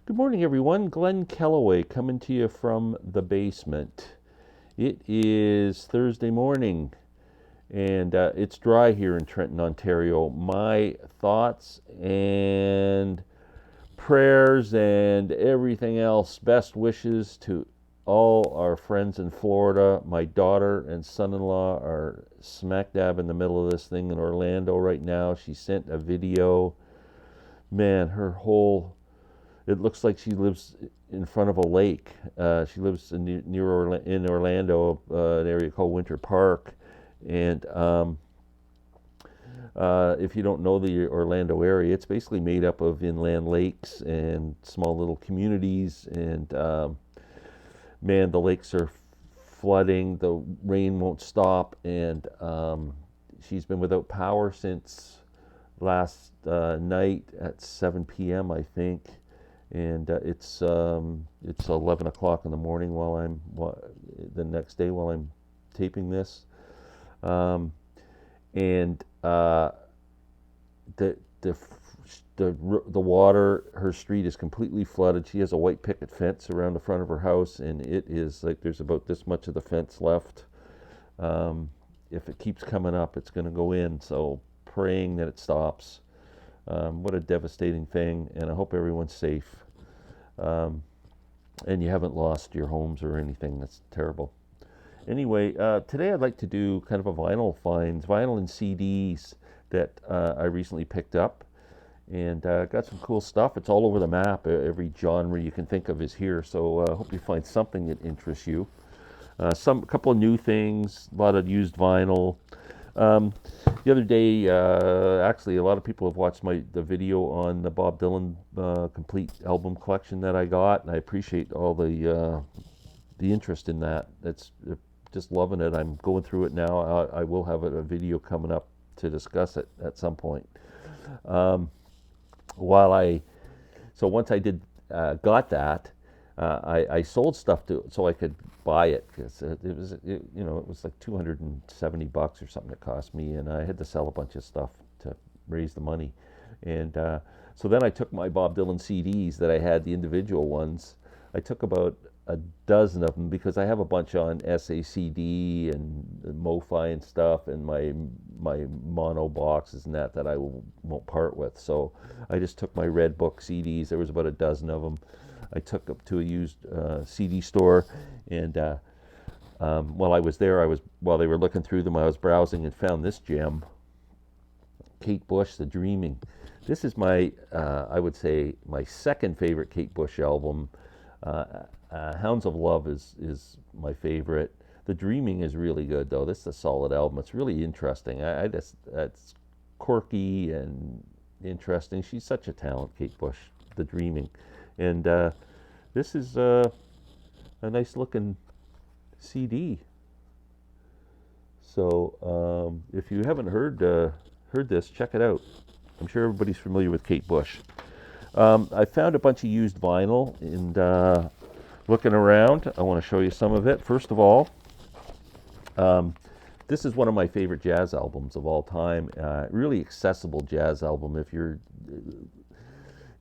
Good morning, everyone. Glenn Kellaway coming to you from the basement. It is Thursday morning, and it's dry here in Trenton, Ontario. My thoughts and prayers and everything else, best wishes to all our friends in Florida. My daughter and son-in-law are smack dab in the middle of this thing in Orlando right now. She sent a video. Man, it looks like she lives in front of a lake. She lives in Orlando, an area called Winter Park. And if you don't know the Orlando area, it's basically made up of inland lakes and small little communities. And man, the lakes are flooding. The rain won't stop. And she's been without power since last night at 7 p.m., I think. And it's 11 o'clock in the morning the next day while I'm taping this. And the water, her street is completely flooded. She has a white picket fence around the front of her house, and it is like there's about this much of the fence left. If it keeps coming up, it's going to go in. So praying that it stops. What a devastating thing, and I hope everyone's safe. And you haven't lost your homes or anything. That's terrible. Anyway, today I'd like to do kind of a vinyl and CDs that I recently picked up, and got some cool stuff. It's all over the map. Every genre you can think of is here, so I hope you find something that interests you. A couple of new things, a lot of used vinyl. The other day, actually, a lot of people have watched the video on the Bob Dylan complete album collection that I got, and I appreciate all the interest in that. It's just loving it. I'm going through it now. I will have a video coming up to discuss it at some point. Once I got that, I sold stuff so I could buy it, because it was like $270 or something it cost me, and I had to sell a bunch of stuff to raise the money. And so then I took my Bob Dylan CDs that I had, the individual ones. I took about a dozen of them because I have a bunch on SACD and MoFi and stuff, and my mono boxes and that I won't part with. So I just took my Red Book CDs. There was about a dozen of them. I took up to a used CD store, and while I was there, while they were looking through them, I was browsing and found this gem, Kate Bush, The Dreaming. This is I would say, my second favorite Kate Bush album. Hounds of Love is my favorite. The Dreaming is really good, though. This is a solid album. It's really interesting. It's quirky and interesting. She's such a talent, Kate Bush. The Dreaming. And this is a nice looking CD. So if you haven't heard this, check it out. I'm sure everybody's familiar with Kate Bush. I found a bunch of used vinyl, and looking around, I want to show you some of it. First of all, this is one of my favorite jazz albums of all time. Really accessible jazz album. If you're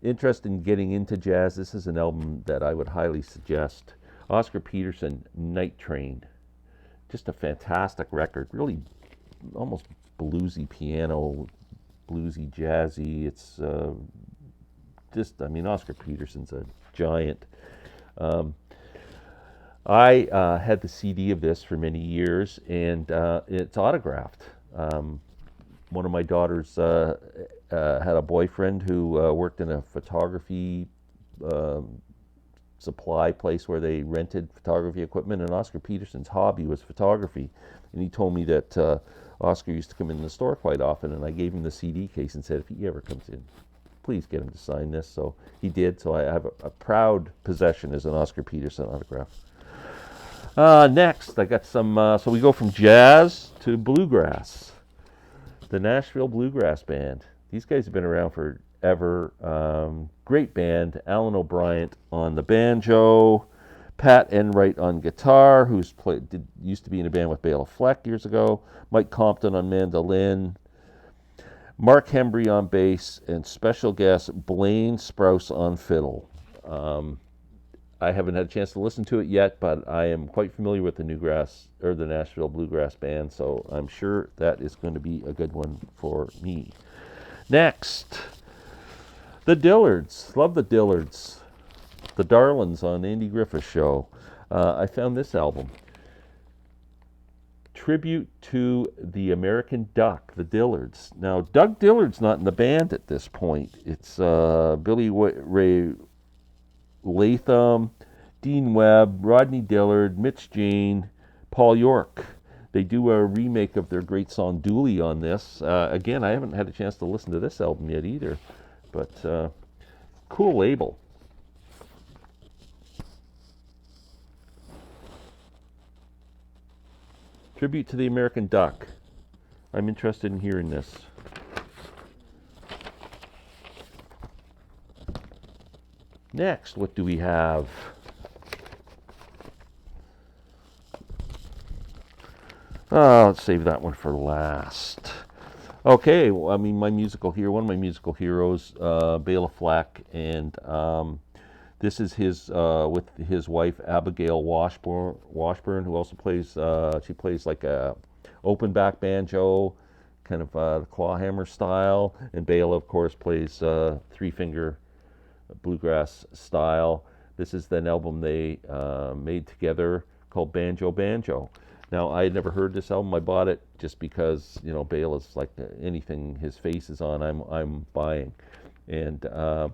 interested in getting into jazz, this is an album that I would highly suggest. Oscar Peterson, Night Train. Just a fantastic record. Really almost bluesy piano, bluesy jazzy. It's Oscar Peterson's a giant. I had the CD of this for many years, and it's autographed. One of my daughters had a boyfriend who worked in a photography supply place where they rented photography equipment, and Oscar Peterson's hobby was photography. And he told me that Oscar used to come in the store quite often, and I gave him the CD case and said, if he ever comes in, please get him to sign this. So he did. So I have a proud possession as an Oscar Peterson autograph. Next, I got some, so we go from jazz to bluegrass. The Nashville Bluegrass Band. These guys have been around forever. Great band. Alan O'Brien on the banjo, Pat Enright on guitar, used to be in a band with Bela Fleck years ago, Mike Compton on mandolin, Mark Hembry on bass, and special guest Blaine Sprouse on fiddle. I haven't had a chance to listen to it yet, but I am quite familiar with the the Nashville Bluegrass Band, so I'm sure that is going to be a good one for me. Next, the Dillards. Love the Dillards. The Darlings on Andy Griffith's show. I found this album. Tribute to the American Duck, the Dillards. Now, Doug Dillard's not in the band at this point. It's Billy Ray Latham, Dean Webb, Rodney Dillard, Mitch Jane, Paul York. They do a remake of their great song Dooley on this. Again, I haven't had a chance to listen to this album yet either, but cool label. Tribute to the American Duck. I'm interested in hearing this. Next, what do we have? Let's save that one for last. Okay, well, I mean, one of my musical heroes, Bela Fleck, and this is his with his wife Abigail Washburn, who also plays. She plays like a open back banjo, kind of the clawhammer style, and Bela, of course, plays 3-finger bluegrass style. This is an album they made together called Banjo Banjo. Now, I had never heard this album. I bought it just because, Bela's like anything his face is on, I'm buying. And a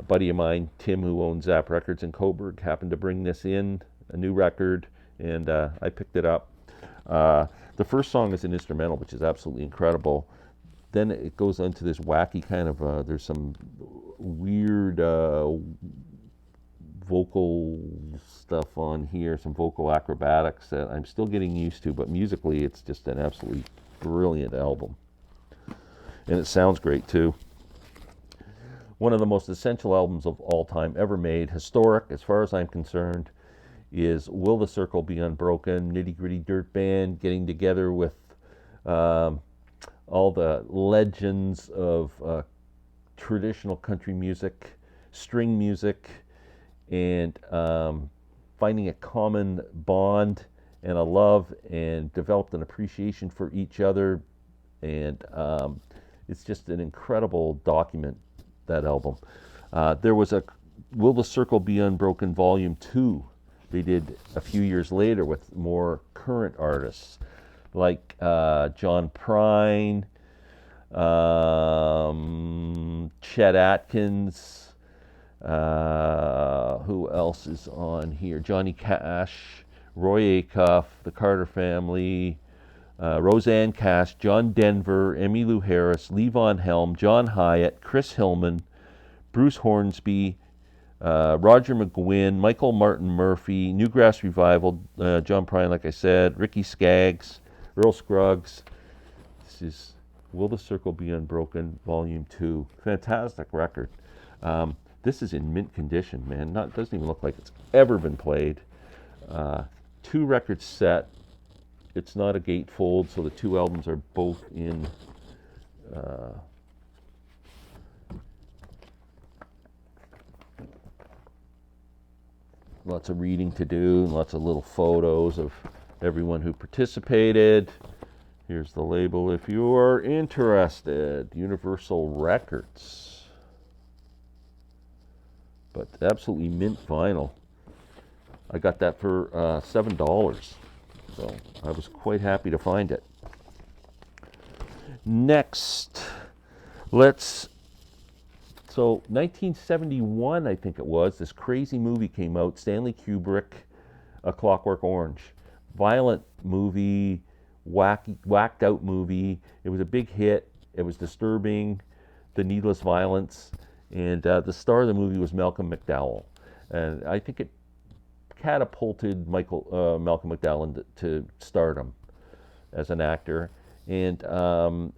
buddy of mine, Tim, who owns Zap Records in Coburg, happened to bring this in, a new record, and I picked it up. The first song is an instrumental, which is absolutely incredible. Then it goes into this wacky kind of, there's some weird vocal stuff on here, some vocal acrobatics that I'm still getting used to, but musically it's just an absolutely brilliant album. And it sounds great too. One of the most essential albums of all time ever made, historic as far as I'm concerned, is Will the Circle Be Unbroken? Nitty Gritty Dirt Band getting together with all the legends of traditional country music, string music, and finding a common bond and a love, and developed an appreciation for each other. And it's just an incredible document, that album. There was a Will the Circle Be Unbroken Volume 2 they did a few years later with more current artists like John Prine, Chet Atkins, who else is on here? Johnny Cash, Roy Acuff, the Carter Family, Roseanne Cash, John Denver, Emmylou Harris, Levon Helm, John Hyatt, Chris Hillman, Bruce Hornsby, Roger McGuinn, Michael Martin Murphy, Newgrass Revival, John Prine, like I said, Ricky Skaggs, Earl Scruggs. This is Will the Circle Be Unbroken, Volume 2. Fantastic record. This is in mint condition, man. Doesn't even look like it's ever been played. 2 record set. It's not a gatefold, so the 2 albums are both in lots of reading to do, and lots of little photos of everyone who participated. Here's the label if you are interested. Universal Records. But absolutely mint vinyl. I got that for $7. So I was quite happy to find it. Next, so 1971, I think it was, this crazy movie came out, Stanley Kubrick, A Clockwork Orange. Violent movie, whacked out movie. It was a big hit. It was disturbing, the needless violence. And the star of the movie was Malcolm McDowell. And I think it catapulted Malcolm McDowell to stardom as an actor. And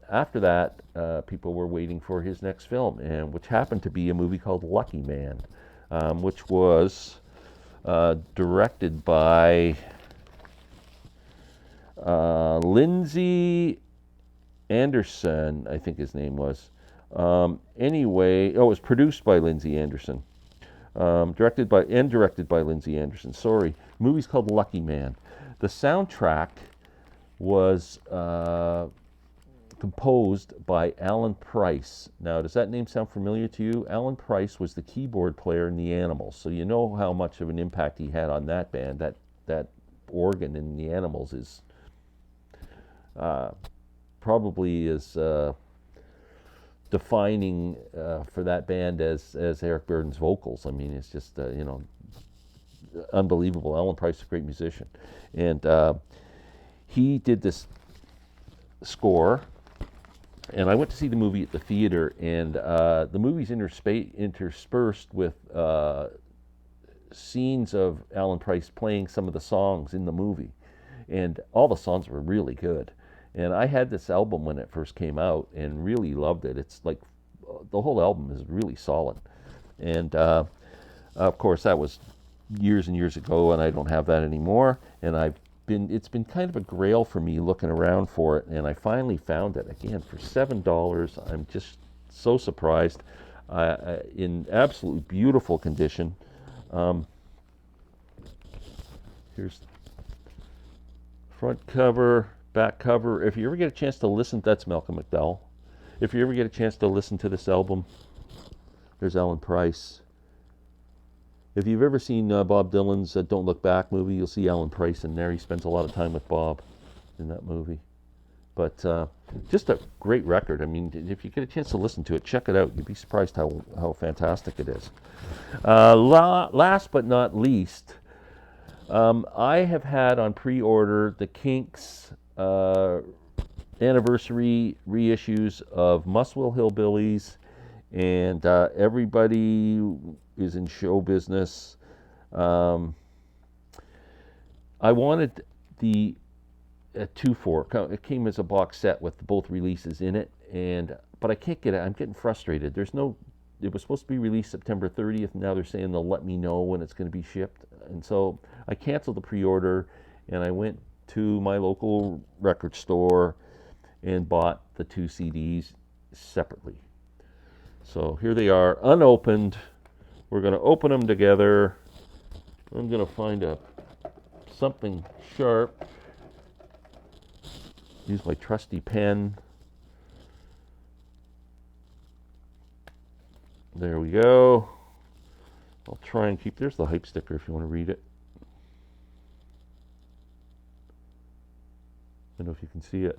after that, people were waiting for his next film, which happened to be a movie called Lucky Man, which was directed by Lindsay Anderson, I think his name was. It was produced by Lindsay Anderson. directed by Lindsay Anderson. Sorry, the movie's called Lucky Man. The soundtrack was composed by Alan Price. Now, does that name sound familiar to you? Alan Price was the keyboard player in the Animals, so you know how much of an impact he had on that band. That organ in the Animals is probably as defining for that band as Eric Burdon's vocals. I mean, it's just unbelievable. Alan Price is a great musician, and he did this score. And I went to see the movie at the theater, and the movie's interspersed with scenes of Alan Price playing some of the songs in the movie, and all the songs were really good. And I had this album when it first came out and really loved it. It's like the whole album is really solid. And of course, that was years and years ago, and I don't have that anymore. And it's been kind of a grail for me looking around for it, and I finally found it again for $7. I'm just so surprised. In absolutely beautiful condition. Here's front cover, back cover. If you ever get a chance to listen, that's Malcolm McDowell. If you ever get a chance to listen to this album, there's Alan Price. If you've ever seen Bob Dylan's Don't Look Back movie, you'll see Alan Price in there. He spends a lot of time with Bob in that movie. But just a great record. I mean, if you get a chance to listen to it, check it out. You'd be surprised how fantastic it is. Last but not least, I have had on pre-order the Kinks anniversary reissues of Muswell Hillbillies, and everybody is in show business. I wanted the 2-4. It came as a box set with both releases in it, but I can't get it. I'm getting frustrated. It was supposed to be released September 30th, and now they're saying they'll let me know when it's going to be shipped. And so I canceled the pre-order, and I went to my local record store and bought the 2 CDs separately. So here they are, unopened. We're going to open them together. I'm going to find something sharp. Use my trusty pen. There we go. I'll try and keep... There's the hype sticker if you want to read it. I don't know if you can see it.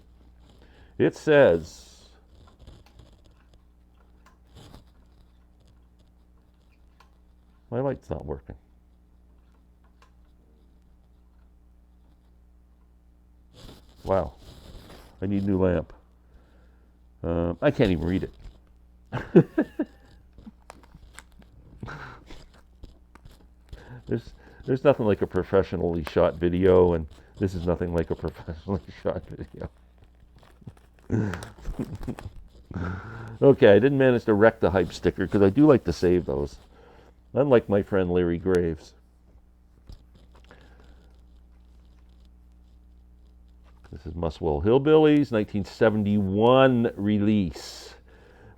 It says... My light's not working. Wow. I need a new lamp. I can't even read it. There's nothing like a professionally shot video, and this is nothing like a professionally shot video. Okay, I didn't manage to wreck the hype sticker because I do like to save those. Unlike my friend Larry Graves. This is Muswell Hillbillies, 1971 release,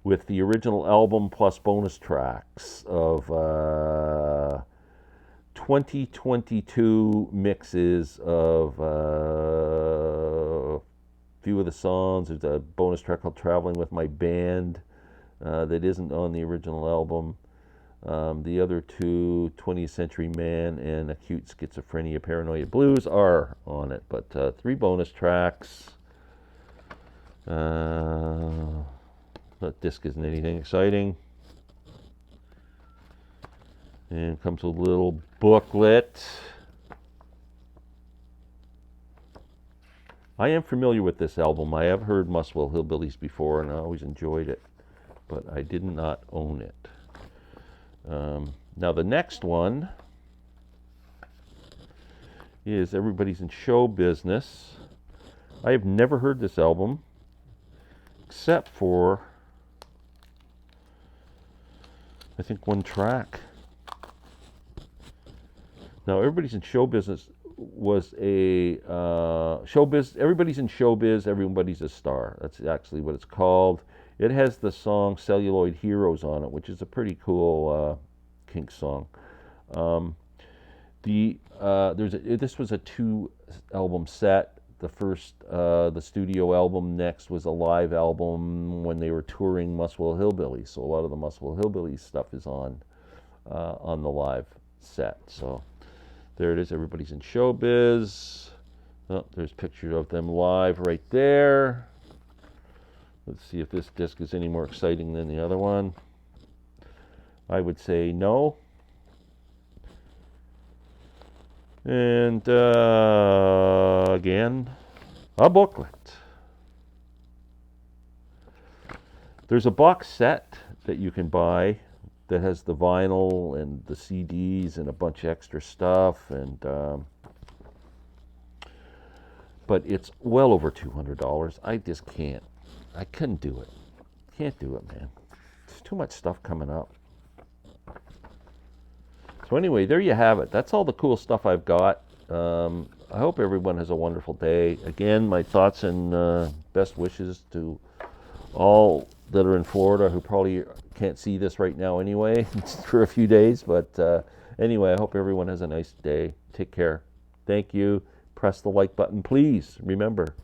with the original album plus bonus tracks of 2022 mixes of a few of the songs. There's a bonus track called Traveling with My Band that isn't on the original album. The other 2, 20th Century Man and Acute Schizophrenia Paranoia Blues, are on it. But 3 bonus tracks. That disc isn't anything exciting. And comes with a little booklet. I am familiar with this album. I have heard Muswell Hillbillies before, and I always enjoyed it. But I did not own it. Now the next one is Everybody's in Show Business. I have never heard this album except for, I think, one track. Now Everybody's in Show Business was a showbiz. Everybody's in Showbiz, Everybody's a Star. That's actually what it's called. It has the song Celluloid Heroes on it, which is a pretty cool Kinks song. This was a 2-album set. The first, the studio album. Next was a live album when they were touring Muswell Hillbillies. So a lot of the Muswell Hillbillies stuff is on the live set. So there it is. Everybody's in Showbiz. Oh, there's pictures of them live right there. Let's see if this disc is any more exciting than the other one. I would say no. And again, a booklet. There's a box set that you can buy that has the vinyl and the CDs and a bunch of extra stuff, and but it's well over $200. I just can't. I couldn't do it. Can't do it, man. There's too much stuff coming up. So anyway, there you have it. That's all the cool stuff I've got. I hope everyone has a wonderful day. Again, my thoughts and best wishes to all that are in Florida who probably can't see this right now anyway for a few days. But anyway, I hope everyone has a nice day. Take care. Thank you. Press the like button, please. Remember,